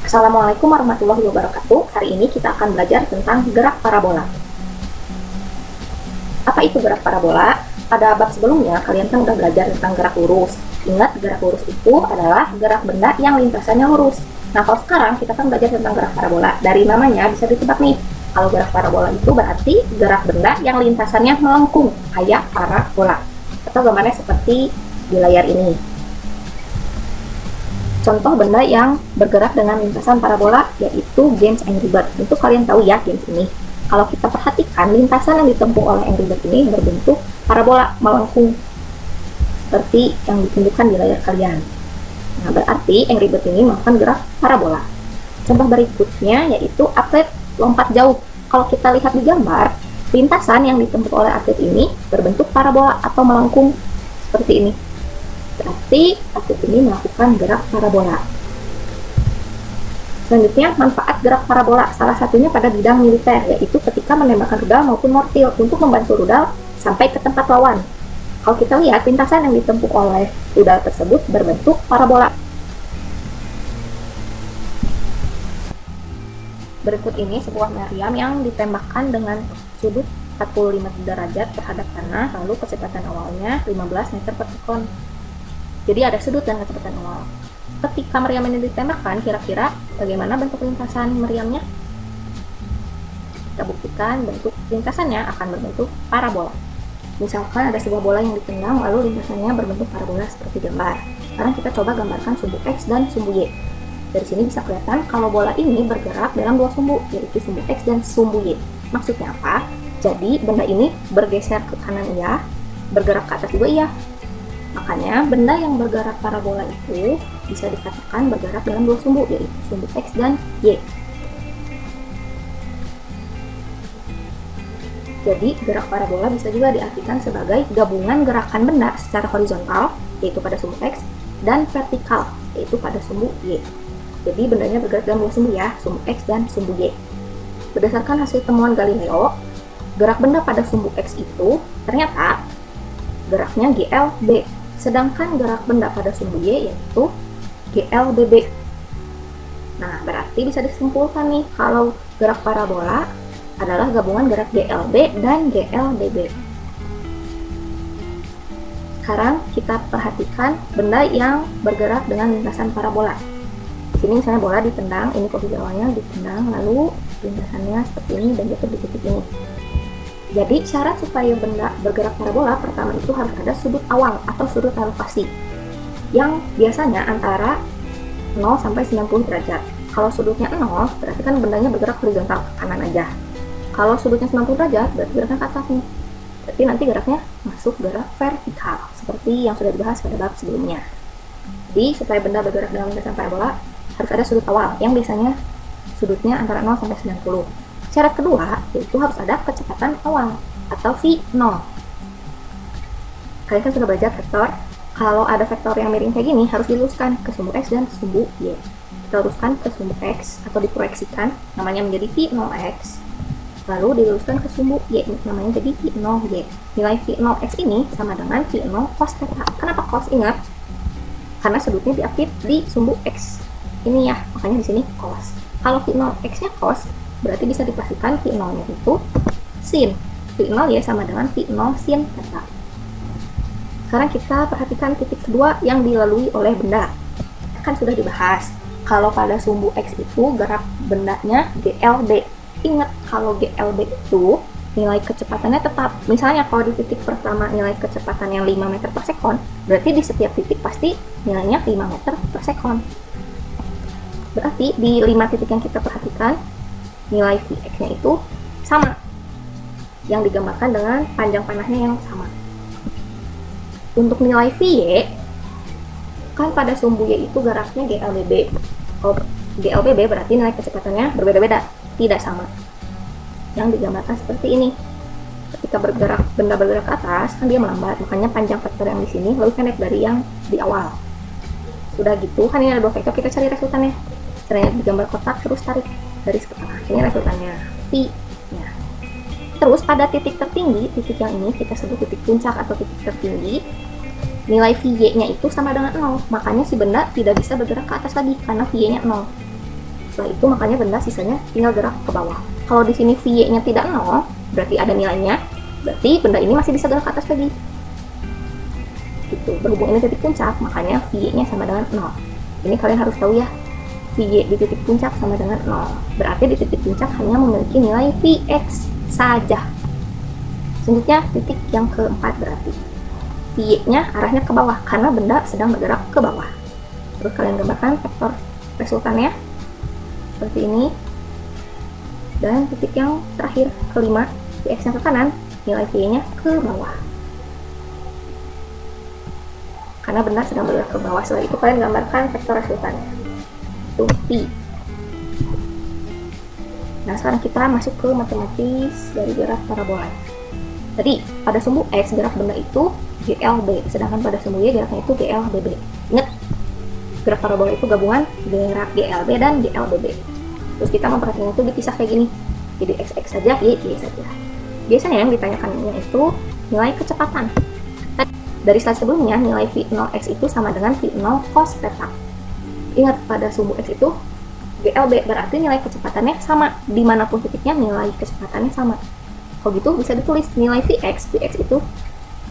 Assalamualaikum warahmatullahi wabarakatuh. Hari ini kita akan belajar tentang gerak parabola. Apa itu gerak parabola? Pada bab sebelumnya, kalian kan udah belajar tentang gerak lurus. Ingat, gerak lurus itu adalah gerak benda yang lintasannya lurus. Nah, kalau sekarang kita kan belajar tentang gerak parabola. Dari namanya bisa ditebak nih. Kalau gerak parabola itu berarti gerak benda yang lintasannya melengkung, kayak parabola. Atau gambarnya seperti di layar ini. Contoh benda yang bergerak dengan lintasan parabola yaitu games Angry Bird. Tentu kalian tahu ya games ini. Kalau kita perhatikan, lintasan yang ditempuh oleh Angry Bird ini berbentuk parabola melengkung seperti yang ditunjukkan di layar kalian. Nah, berarti Angry Bird ini melakukan gerak parabola. Contoh berikutnya yaitu atlet lompat jauh. Kalau kita lihat di gambar, lintasan yang ditempuh oleh atlet ini berbentuk parabola atau melengkung seperti ini. Berarti atlet ini melakukan gerak parabola. Selanjutnya, manfaat gerak parabola salah satunya pada bidang militer, yaitu ketika menembakkan rudal maupun mortir untuk membantu rudal sampai ke tempat lawan. Kalau kita lihat, lintasan yang ditempuh oleh rudal tersebut berbentuk parabola. Berikut ini sebuah meriam yang ditembakkan dengan sudut 45 derajat terhadap tanah, lalu kecepatan awalnya 15 meter per sekon. Jadi ada sudut dan kecepatan awal. Ketika meriam ini ditembakkan, kira-kira bagaimana bentuk lintasan meriamnya? Kita buktikan bentuk lintasannya akan berbentuk parabola. Misalkan ada sebuah bola yang ditendang, lalu lintasannya berbentuk parabola seperti gambar. Sekarang kita coba gambarkan sumbu X dan sumbu Y. Dari sini bisa kelihatan kalau bola ini bergerak dalam dua sumbu, yaitu sumbu X dan sumbu Y. Maksudnya apa? Jadi benda ini bergeser ke kanan iya, bergerak ke atas juga iya. Makanya, benda yang bergerak parabola itu bisa dikatakan bergerak dalam dua sumbu, yaitu sumbu X dan Y. Jadi, gerak parabola bisa juga diartikan sebagai gabungan gerakan benda secara horizontal, yaitu pada sumbu X, dan vertikal, yaitu pada sumbu Y. Jadi, bendanya bergerak dalam dua sumbu ya, sumbu X dan sumbu Y. Berdasarkan hasil temuan Galileo, gerak benda pada sumbu X itu ternyata geraknya GLB. Sedangkan gerak benda pada sumbu Y yaitu GLBB. Nah, berarti bisa disimpulkan nih kalau gerak parabola adalah gabungan gerak GLB dan GLBB. Sekarang kita perhatikan benda yang bergerak dengan lintasan parabola. Di sini misalnya bola ditendang, ini posisi awalnya ditendang, lalu lintasannya seperti ini dan jatuh di titik ini. Jadi, syarat supaya benda bergerak parabola pertama itu harus ada sudut awal atau sudut relokasi yang biasanya antara 0 sampai 90 derajat. Kalau sudutnya 0, berarti kan bendanya bergerak horizontal ke kanan aja. Kalau sudutnya 90 derajat, berarti geraknya ke atas nih. Berarti nanti geraknya masuk gerak vertikal, seperti yang sudah dibahas pada bab sebelumnya. Jadi, supaya benda bergerak dalam lintasan parabola, harus ada sudut awal yang biasanya sudutnya antara 0 sampai 90. Syarat kedua, yaitu harus ada kecepatan awal atau V0. Kalian kan sudah belajar vektor. Kalau ada vektor yang miring kayak gini, harus diluruskan ke sumbu X dan sumbu Y. Kita luruskan ke sumbu X atau diproyeksikan, namanya menjadi V0X. Lalu diluruskan ke sumbu Y, namanya jadi V0Y. Nilai V0X ini sama dengan V0 cos theta. Kenapa cos? Ingat, karena sudutnya diapit di sumbu X. Ini ya, makanya di sini cos. Kalau V0X-nya cos, berarti bisa dipastikan V0-nya itu sin. V0 ya sama dengan V0 sin theta. Sekarang kita perhatikan titik kedua yang dilalui oleh benda. Kan sudah dibahas, kalau pada sumbu X itu gerak bendanya GLB. Ingat, kalau GLB itu nilai kecepatannya tetap. Misalnya kalau di titik pertama nilai kecepatannya 5 meter per sekon, berarti di setiap titik pasti nilainya 5 meter per sekon. Berarti di 5 titik yang kita perhatikan, nilai Vx-nya itu sama, yang digambarkan dengan panjang panahnya yang sama. Untuk nilai Vy, kan pada sumbu Y itu geraknya GLBB. Kalau GLBB berarti nilai kecepatannya berbeda-beda, tidak sama. Yang digambarkan seperti ini. Ketika benda bergerak ke atas, kan dia melambat, makanya panjang vektor yang di sini lebih pendek dari yang di awal. Sudah gitu, kan ini ada dua vektor, kita cari resultannya. Caranya digambar kotak, terus tarik garis ke tengah. Ini resultannya V-nya. Terus pada titik tertinggi, titik yang ini kita sebut titik puncak atau titik tertinggi, nilai Vy-nya itu sama dengan 0. Makanya si benda tidak bisa bergerak ke atas lagi karena Vy-nya 0. Setelah itu makanya benda sisanya tinggal gerak ke bawah. Kalau di sini VY-nya tidak 0, berarti ada nilainya, berarti benda ini masih bisa gerak ke atas lagi. Gitu. Berhubung ini titik puncak, makanya VY-nya sama dengan 0. Ini kalian harus tahu ya, VY di titik puncak sama dengan 0. Berarti di titik puncak hanya memiliki nilai Vx saja. Selanjutnya titik yang keempat berarti VY-nya arahnya ke bawah karena benda sedang bergerak ke bawah. Terus kalian gambarkan vektor resultannya seperti ini. Dan titik yang terakhir kelima, Vx yang ke kanan, nilai V-nya ke bawah. Karena benda sedang bergerak ke bawah. Setelah itu kalian gambarkan vektor resultannya. Itu V. Nah, sekarang kita masuk ke matematis dari gerak parabola. Tadi, pada sumbu X gerak benda itu GLB, sedangkan pada sumbu Y geraknya itu GLBB. Ingat, gerak parabola itu gabungan gerak GLB dan GLBB. Terus kita memperhatikan itu dipisah kayak gini. Jadi XX saja, Y saja. Biasanya yang ditanyakannya itu nilai kecepatan. Dari slide sebelumnya, nilai V0x itu sama dengan V0 cos theta. Ingat, pada sumbu X itu GLB, berarti nilai kecepatannya sama. Dimanapun titiknya, nilai kecepatannya sama. Kalau gitu bisa ditulis nilai Vx itu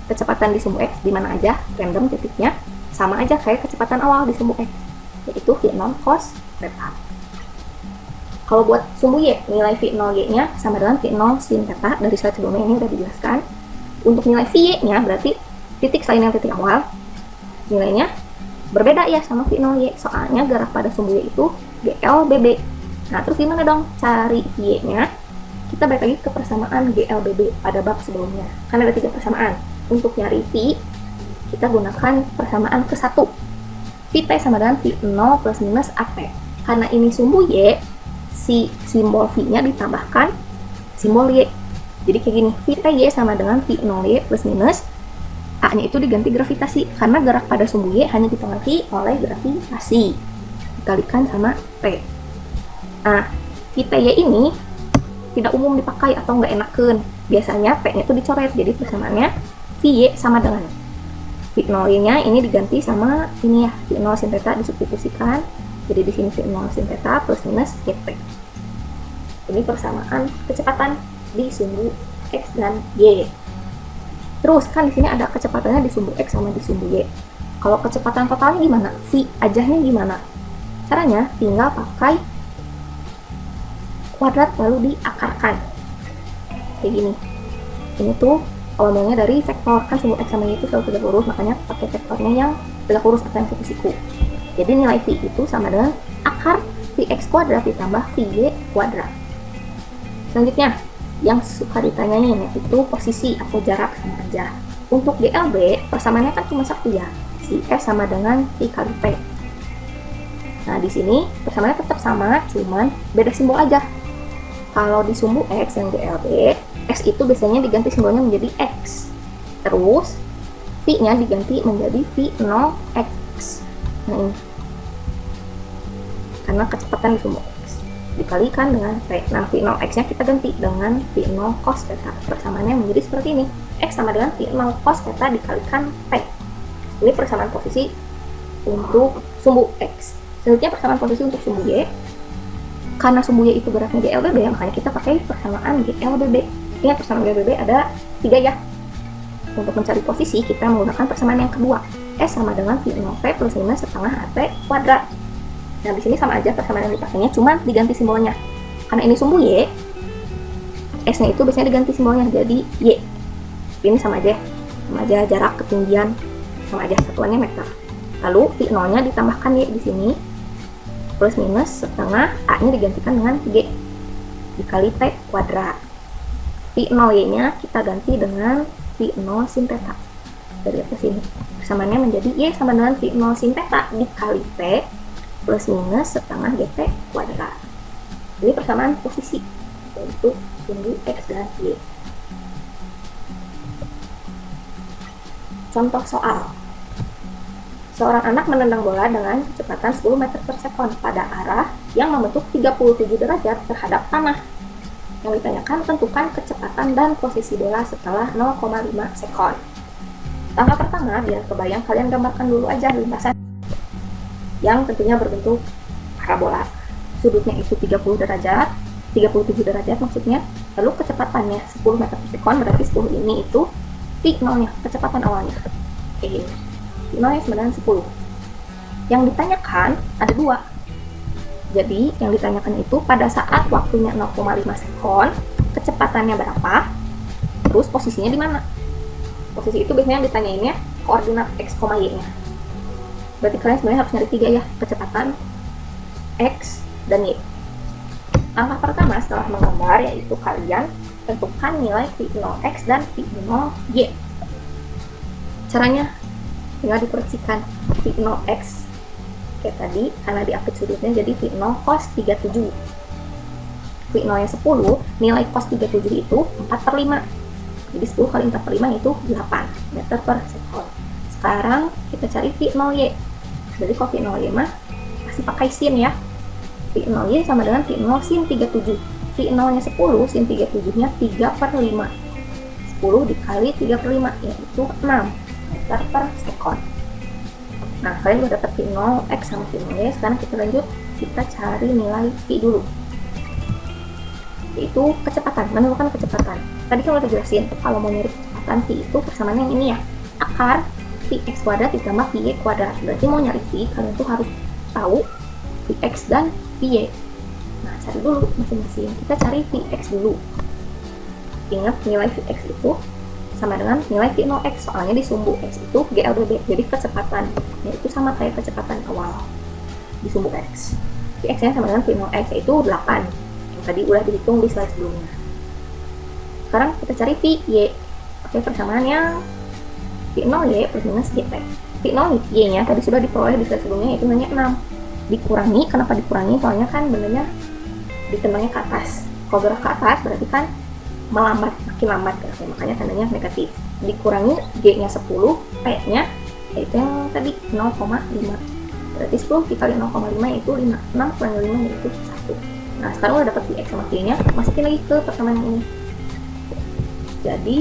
kecepatan di sumbu X, dimana aja, random titiknya, sama aja kayak kecepatan awal di sumbu X, yaitu V0 cos theta. Kalau buat sumbu Y, nilai V0Y-nya sama dengan V0 sin theta. Dari slide sebelumnya ini udah dijelaskan. Untuk nilai VY-nya berarti titik selain yang titik awal, nilainya berbeda ya sama V0Y, soalnya gerak pada sumbu Y itu GLBB. Nah, terus gimana dong cari VY-nya? Kita balik lagi ke persamaan GLBB pada bab sebelumnya. Kan ada 3 persamaan. Untuk nyari V, kita gunakan persamaan ke-1. Vt sama dengan V0 plus minus AT. Karena ini sumbu Y, si simbol V-nya ditambahkan simbol Y. Jadi kayak gini, Vty sama dengan V0Y plus minus A-nya itu diganti gravitasi, karena gerak pada sumbu Y hanya dipengaruhi oleh gravitasi, dikalikan sama T. Nah, Vty ini tidak umum dipakai atau nggak enakan. Biasanya T-nya itu dicoret, jadi persamaannya Vy sama dengan V0-nya ini diganti sama ini ya, V0 sin theta disubstitusikan. Jadi di sini V0 sin theta plus minus Gt. Ini persamaan kecepatan di sumbu X dan Y. Terus kan di sini ada kecepatannya di sumbu X sama di sumbu Y. Kalau kecepatan totalnya gimana? V ajahnya gimana? Caranya tinggal pakai kuadrat lalu diakarkan. Kayak gini. Ini tuh ngomongnya dari vektor, kan sumbu X sama Y itu selalu tegak lurus, makanya pakai vektornya yang tegak lurus atau yang siku-siku. Jadi nilai V itu sama dengan akar Vx kuadrat ditambah Vy kuadrat. Selanjutnya, yang suka ditanyain yaitu posisi atau jarak sama aja. Untuk GLB, persamaannya kan cuma satu ya, si S sama dengan V kali P. Nah, di sini persamaannya tetap sama, cuman beda simbol aja. Kalau di sumbu X yang GLB, X itu biasanya diganti simbolnya menjadi X. Terus, V-nya diganti menjadi V0X. Nah, ini. Karena kecepatan di sumbu X. Dikalikan dengan T. Nah, V0X-nya kita ganti dengan V0 cos theta. Persamaannya menjadi seperti ini. X sama dengan V0 cos theta dikalikan T. Ini persamaan posisi untuk sumbu X. Selanjutnya persamaan posisi untuk sumbu Y. Karena sumbu Y itu geraknya GLBB, makanya kita pakai persamaan GLBB. Ingat, persamaan GLBB ada 3 ya. Untuk mencari posisi, kita menggunakan persamaan yang kedua. S sama dengan V0P plus minus setengah AT kuadrat. Nah, di sini sama aja persamaan yang dipakainya, cuma diganti simbolnya. Karena ini sumbu Y, S-nya itu biasanya diganti simbolnya jadi Y. Ini sama aja jarak, ketinggian, sama aja satuannya meter. Lalu V0-nya ditambahkan Y di sini, plus minus setengah A-nya digantikan dengan G dikali T kuadrat. V0Y-nya kita ganti dengan V0 sin theta. Dari atas sini persamaannya menjadi Y sama dengan V0 sin theta dikali T plus minus setengah GT kuadrat. Ini persamaan posisi untuk sumbu X dan Y. Contoh soal. Seorang anak menendang bola dengan kecepatan 10 meter per sekon pada arah yang membentuk 37 derajat terhadap tanah. Yang ditanyakan, tentukan kecepatan dan posisi bola setelah 0,5 sekon. Langkah pertama, biar kebayang, kalian gambarkan dulu aja lintasan yang tentunya berbentuk parabola. sudutnya itu 30 derajat, 37 derajat maksudnya, lalu kecepatannya 10 meter per sekon, berarti 10 ini itu V0 nya, kecepatan awalnya. Oke, V0 nya sebenarnya 10. Yang ditanyakan ada dua. Jadi yang ditanyakan itu pada saat waktunya 0,5 sekon, kecepatannya berapa, terus posisinya di mana. Posisi itu biasanya ditanyainnya koordinat x, y nya. Berarti kalian sebenarnya harus nyari 3 ya, kecepatan x dan y. Langkah pertama setelah menggambar yaitu kalian tentukan nilai V0x dan V0y. Caranya tinggal diproyeksikan V0x kayak tadi, karena diapit sudutnya jadi V0 cos 37. V0 nya 10, nilai cos 37 itu 4 per 5. Jadi 10 kali 4 per 5 itu 8 meter per sekon. Sekarang kita cari V0y. Jadi kalau V0y mah pasti pakai sin ya. V0y sama dengan V0 sin 37. V0 nya 10, sin 37 nya 3 per 5. 10 dikali 3 per 5 yaitu 6 meter per sekon. Nah, kalian udah dapat V0x sama V0y. Sekarang kita lanjut, kita cari nilai V dulu, yaitu kecepatan, menentukan kecepatan. Tadi kan udah jelasin, kalau mau nyari kecepatan V itu persamaannya yang ini ya, akar Vx kuadrat ditambah Vy kuadrat. Berarti mau nyari V, kalian tuh harus tahu Vx dan Vy. Nah, cari dulu masing-masing. Kita cari Vx dulu. Ingat, nilai Vx itu sama dengan nilai V0x, soalnya di sumbu x itu GLDB, jadi kecepatan yaitu sama kayak kecepatan awal di sumbu x. Vx nya sama dengan V0x yaitu 8, yang tadi udah dihitung di slide sebelumnya. Sekarang kita cari Vy. Oke, persamaannya V0y plus minus gt. V0y nya tadi sudah diperoleh di slide sebelumnya, yaitu nilainya 6. Dikurangi, kenapa dikurangi? Soalnya kan benernya ditendangnya ke atas. Kalau gerak ke atas berarti kan melambat, makin lambat geraknya, makanya tandanya negatif. Dikurangi G nya 10, P nya yaitu yang tadi 0,5. Berarti 10 dikali 0,5 itu 5, 6 kurang 5 yaitu 1. Nah, sekarang udah dapat Vx sama V nya, masukin lagi ke persamaan yang ini. Jadi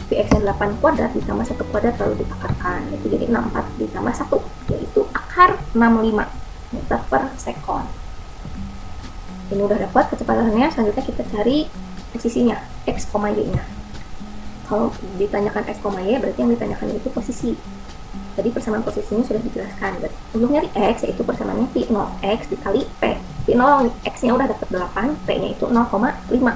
Vx nya 8 kuadrat ditambah 1 kuadrat lalu diakarkan, itu jadi 64 ditambah 1 yaitu akar 65 meter per sekon. Ini udah dapat kecepatannya, selanjutnya kita cari posisinya, x, y nya. Kalau ditanyakan x, y berarti yang ditanyakan itu posisi. Jadi persamaan posisinya sudah dijelaskan. Untuk nyari x yaitu persamaannya V0x dikali P. V0x nya udah dapat 8, P nya itu 0,5.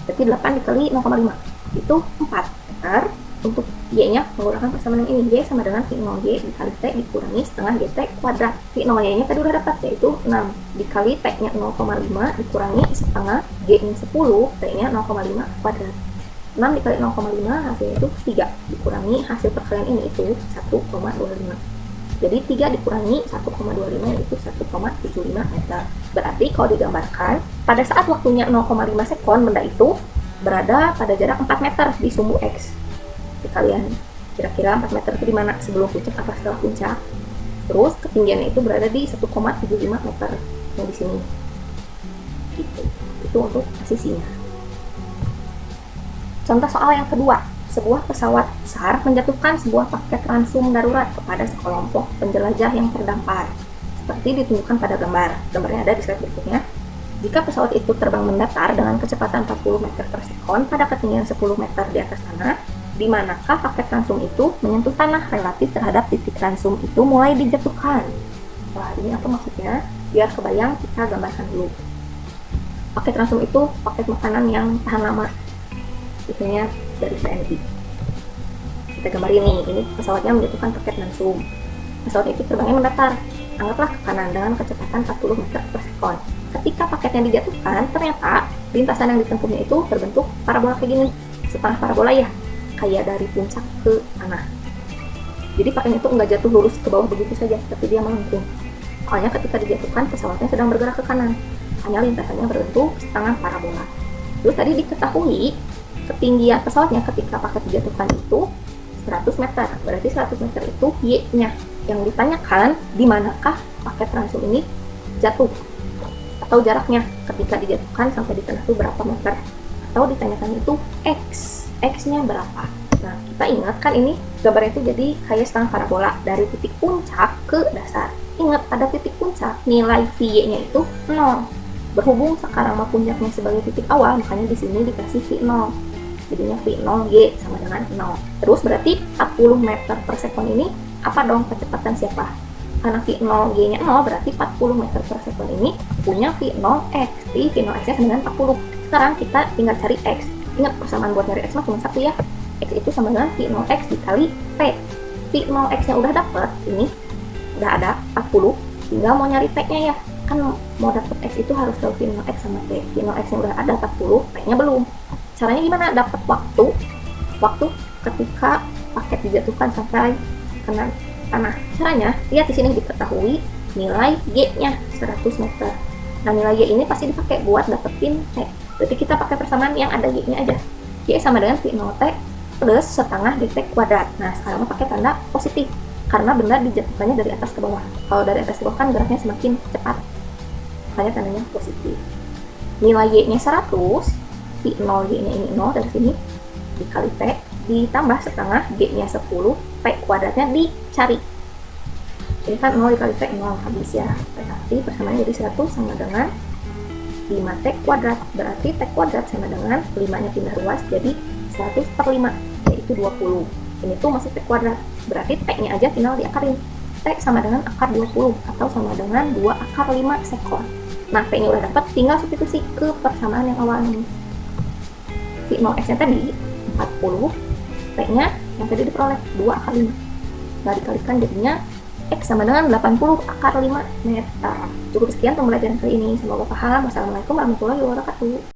Berarti 8 dikali 0,5 itu 4 meter. Untuk y nya menggunakan persamaan yang ini, y sama dengan V0y dikali T dikurangi setengah gt kuadrat. V0y nya tadi udah dapat yaitu 6 dikali T nya 0,5 dikurangi setengah, G nya 10, T nya 0,5 kuadrat. 6 dikali 0,5 hasilnya itu 3 dikurangi hasil perkalian ini itu 1,25. Jadi 3 dikurangi 1,25 yaitu 1,75 meter. Berarti kalau digambarkan pada saat waktunya 0,5 sekon, benda itu berada pada jarak 4 meter di sumbu X. Jadi kalian kira-kira 4 meter itu di mana, sebelum puncak apa setelah puncak. Terus ketinggiannya itu berada di 1,75 meter yang di sini. Gitu. Itu untuk posisinya. Contoh soal yang kedua, sebuah pesawat besar menjatuhkan sebuah paket ransum darurat kepada sekelompok penjelajah yang terdampar, seperti ditunjukkan pada gambar. Gambarnya ada di slide berikutnya. Jika pesawat itu terbang mendatar dengan kecepatan 40 meter per sekon pada ketinggian 10 meter di atas tanah, di manakah paket ransum itu menyentuh tanah relatif terhadap titik ransum itu mulai dijatuhkan? Wah, ini apa maksudnya? Biar kebayang, kita gambarkan dulu. Paket ransum itu paket makanan yang tahan lama, biasanya dari TNI. Kita gambar ini pesawatnya menjatuhkan paket ransum. Pesawat itu terbangnya mendatar, anggaplah ke kanan dengan kecepatan 40 meter per sekon. Ketika paketnya dijatuhkan, ternyata lintasan yang ditempuhnya itu berbentuk parabola kayak gini, setengah parabola ya, kayak dari puncak ke tanah. Jadi paketnya itu nggak jatuh lurus ke bawah begitu saja, tapi dia melengkung. Soalnya ketika dijatuhkan, pesawatnya sedang bergerak ke kanan, hanya lintasannya berbentuk setengah parabola. Terus tadi diketahui ketinggian pesawatnya ketika paket dijatuhkan itu 100 meter. Berarti 100 meter itu Y-nya. Yang ditanyakan, di manakah paket ransum ini jatuh? Atau jaraknya ketika dijatuhkan sampai di tanah itu berapa meter? Atau ditanyakan itu X. X-nya berapa? Nah, kita ingat kan ini gambarnya itu jadi kayak setengah parabola dari titik puncak ke dasar. Ingat, ada titik puncak, nilai V-nya itu 0. Berhubung sekarang mah puncaknya sebagai titik awal, makanya di sini dikasih V0. Jadinya V0G sama dengan 0. Terus berarti 40 meter per sekon ini apa dong kecepatan siapa? Karena V0G-nya 0, berarti 40 meter per sekon ini punya V0X. Jadi V0X-nya sama dengan 40. Sekarang kita tinggal cari X. Ingat persamaan buat nyari X mah cuma satu ya. X itu sama dengan V0X dikali P. V0X-nya udah dapet, ini udah ada 40. Tinggal mau nyari P-nya ya. Kan mau dapet X itu harus tahu V0X sama P. V0X-nya udah ada 40, P-nya belum. Caranya gimana? Dapat waktu ketika paket dijatuhkan sampai kena tanah. Caranya, lihat di sini diketahui nilai G-nya 100 meter. Nah, nilai G ini pasti dipakai buat dapetin T. Berarti kita pakai persamaan yang ada G-nya aja. G sama dengan V0T plus setengah dt kuadrat. Nah, sekarang pakai tanda positif karena benda dijatuhkannya dari atas ke bawah. Kalau dari atas ke bawah kan geraknya semakin cepat. Makanya tandanya positif. Nilai Y-nya 100, V0G-nya ini 0 dari sini dikali P ditambah setengah G-nya 10, P kuadratnya dicari. Ini kan 0 dikali P 0 habis ya. Berarti persamaannya jadi 100 sama dengan 5T kuadrat. Berarti T kuadrat sama dengan 5-nya pindah ruas jadi 100 per 5, yaitu 20. Ini tuh masih T kuadrat. Berarti T-nya aja tinggal diakarin. T sama dengan akar 20 atau sama dengan 2 akar 5 sekon. Nah, P-nya udah dapat, tinggal substitusi ke persamaan yang awal ini. V0X-nya tadi 40, P-nya yang tadi diperoleh 2 akar 5. Nah, dikalikan jadinya X sama dengan 80 akar 5 meter. Cukup sekian pembelajaran kali ini. Semoga paham. Wassalamualaikum warahmatullahi wabarakatuh.